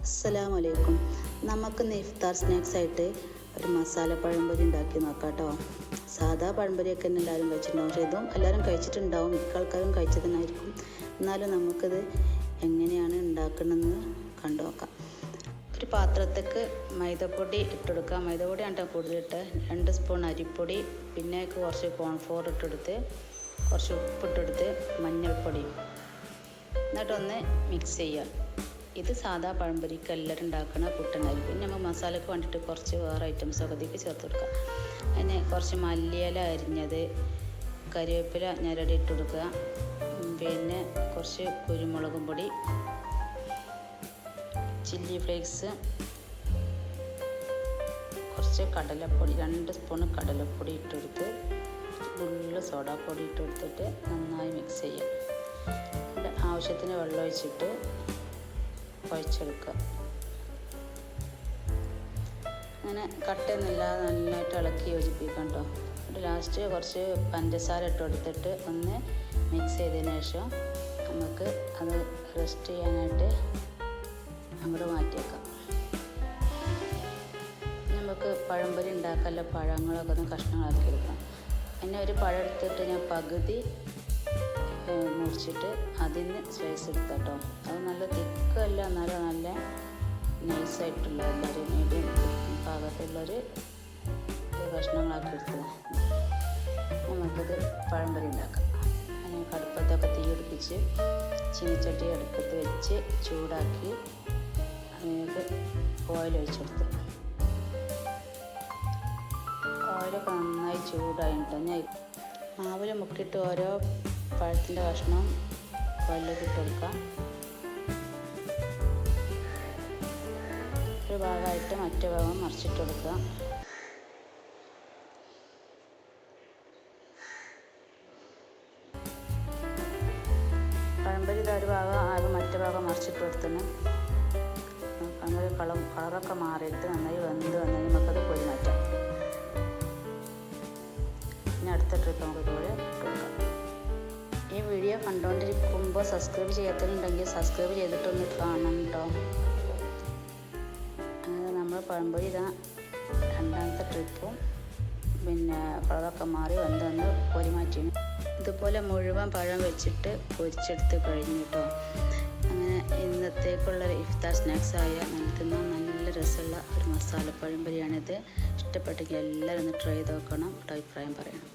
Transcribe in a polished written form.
അസ്സലാമു അലൈക്കും. നമുക്കിന്ന് ഇഫ്താർ സ്നാക്സ് ആയിട്ട് ഒരു മസാല പഴംപൊരി ഉണ്ടാക്കി നോക്കാം കേട്ടോ. സാധാ പഴംപൊരിയൊക്കെ തന്നെ എല്ലാവരും കഴിച്ചിട്ടുണ്ടാവും, പക്ഷേ ഇതും എല്ലാവരും കഴിച്ചിട്ടുണ്ടാവും, മിക്ക ആൾക്കാരും കഴിച്ചതിനായിരിക്കും. എന്നാലും നമുക്കിത് എങ്ങനെയാണ് ഉണ്ടാക്കണമെന്ന് കണ്ടു നോക്കാം. ഒരു പാത്രത്തേക്ക് മൈദപ്പൊടി ഇട്ടെടുക്കുക. മൈദപ്പൊടി ആണ് കൂടുതലിട്ട് 2 സ്പൂൺ അരിപ്പൊടി, പിന്നെ കുറച്ച് കോൺഫ്ലോർ ഇട്ടെടുത്ത്, കുറച്ച് ഉപ്പിട്ടെടുത്ത്, മഞ്ഞൾപ്പൊടി, എന്നിട്ടൊന്ന് മിക്സ് ചെയ്യുക. ഇത് സാധാ പഴംപൊരിക്ക് എല്ലാവരും ഉണ്ടാക്കുന്ന പുട്ടുണ്ടായിരിക്കും. പിന്നെ നമ്മൾ മസാലയ്ക്ക് വേണ്ടിയിട്ട് കുറച്ച് വേറെ ഐറ്റംസൊക്കെ ഇതിലേക്ക് ചേർത്ത് കൊടുക്കുക. അതിന് കുറച്ച് മല്ലിയില അരിഞ്ഞത്, കറിവേപ്പില ഞെരടി ഇട്ട് കൊടുക്കുക, പിന്നെ കുറച്ച് കുരുമുളകും പൊടി, ചില്ലി ഫ്ലേക്സ്, കുറച്ച് കടലപ്പൊടി, 2 സ്പൂൺ കടലപ്പൊടി ഇട്ടെടുത്ത്, ഫുള്ള് സോഡാപ്പൊടി ഇട്ടെടുത്തിട്ട് നന്നായി മിക്സ് ചെയ്യുക. ആവശ്യത്തിന് വെള്ളം ഒഴിച്ചിട്ട് കുഴച്ചെടുക്കുക. അങ്ങനെ കട്ടയൊന്നുമില്ലാതെ നന്നായിട്ട് ഇളക്കി യോജിപ്പിക്കാം കേട്ടോ. ലാസ്റ്റ് കുറച്ച് പഞ്ചസാര ഇട്ട് കൊടുത്തിട്ട് ഒന്ന് മിക്സ് ചെയ്തതിന് ശേഷം നമുക്ക് അത് റെസ്റ്റ് ചെയ്യാനായിട്ട് അങ്ങോട്ട് മാറ്റിയേക്കാം. നമുക്ക് പഴംപൊരി ഉണ്ടാക്കാനുള്ള പഴങ്ങളൊക്കെ ഒന്ന് കഷ്ണങ്ങളാക്കി എടുക്കാം. പിന്നെ ഒരു പഴം എടുത്തിട്ട് ഞാൻ പകുതി മുറിച്ചിട്ട് അതിന് സ്ലൈസ് എടുക്കാം കേട്ടോ. അത് നല്ല തിക്കല്ല, എന്നാലും നല്ല നൈസായിട്ടുള്ള എല്ലാവരും മീഡിയം പാകത്തുള്ളൊരു കഷ്ണങ്ങളാക്കി എടുത്ത് നമുക്കത് പഴംപൊരി ഉണ്ടാക്കാം. അങ്ങനെ കടുപ്പത്തൊക്കെ തീ പിടിപ്പിച്ച് ചീനിച്ചട്ടി അടുപ്പത്ത് വെച്ച് ചൂടാക്കി അതിലേക്ക് ഓയിൽ ഒഴിച്ചെടുത്ത്, ഓയിലൊക്കെ നന്നായി ചൂടായിട്ട് ഞാൻ മാവിൽ മുക്കിയിട്ട് ഓരോ പഴത്തിൻ്റെ കഷ്ണം ഓയിലേക്ക് ഇട്ട് കൊടുക്കാം. ഒരു ഭാഗമായിട്ട് മറ്റേ ഭാഗം മറിച്ചിട്ട് കൊടുക്കുക. പഴംപൊരി ഒരു ഭാഗം ആകെ മറ്റേ ഭാഗം മറിച്ചിട്ട് കൊടുത്തിന് അങ്ങനെ കളറൊക്കെ മാറിയിട്ട് നന്നായി വെന്ത് വന്നതിന് നമുക്കത് പൊരി മാറ്റാം. പിന്നെ അടുത്ത ട്രിപ്പ് നമുക്ക് ഇതുപോലെ കൊടുക്കാം. ഈ വീഡിയോ കണ്ടുകൊണ്ടിരിക്കുമ്പോൾ സബ്സ്ക്രൈബ് ചെയ്യാത്തതുണ്ടെങ്കിൽ സബ്സ്ക്രൈബ് ചെയ്തിട്ടൊന്ന് കാണണം കേട്ടോ. അങ്ങനെ നമ്മൾ പഴംപൊരി ഇതാ രണ്ടാമത്തെ ട്രിപ്പും പിന്നെ കളറൊക്കെ മാറി വന്ന് പൊരി മാറ്റി. ഇതുപോലെ മുഴുവൻ പഴം വെച്ചിട്ട് പൊരിച്ചെടുത്ത് കഴിഞ്ഞു കേട്ടോ. അങ്ങനെ ഇന്നത്തേക്കുള്ള ഇഫ്താർ സ്നാക്സായ തിന്നാൻ നല്ല രസമുള്ള ഒരു മസാല പഴംപൊരിയാണിത്. ഇഷ്ടപ്പെട്ടെങ്കിൽ എല്ലാവരും ഒന്ന് ട്രൈ ചെയ്ത് നോക്കണം, അഭിപ്രായം പറയണം.